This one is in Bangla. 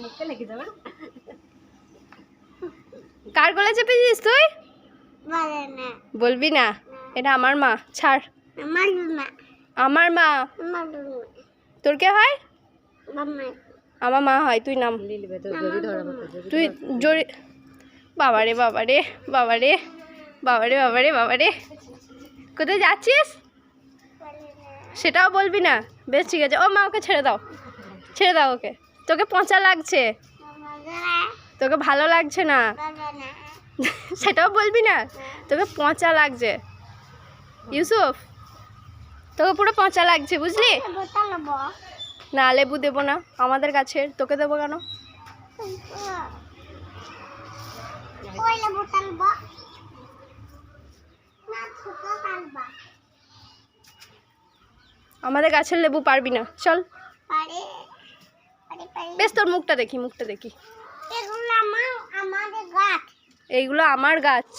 মুখে লেগে যাবে। কার গলা চেপেছিস তুই? বলবি না, এটা আমার মা। ছাড়। আমার মা। তোর কে হয়? আমার মা হয়। তুই নাম। তুই জোরে। বাবারে বাবারে বাবারে বাবারে বাবারে বাবারে, কোথায় যাচ্ছিস সেটাও বলবি না? বেশ ঠিক আছে। ও মা, ওকে ছেড়ে দাও, ছেড়ে দাও ওকে। তোকে পচা লাগছে, তোকে ভালো লাগছে না সেটাও বলবি না? তোকে পচা লাগছে ইউসুফ, তোকে পুরো পচা লাগছে, বুঝলি? না, লেবু দেবো না আমাদের গাছের, তোকে দেবো কেন? আমাদের গাছের লেবু পারবি না, চল। বেশ, তোর মুখটা দেখি, মুখটা দেখি। এইগুলো আমার গাছ।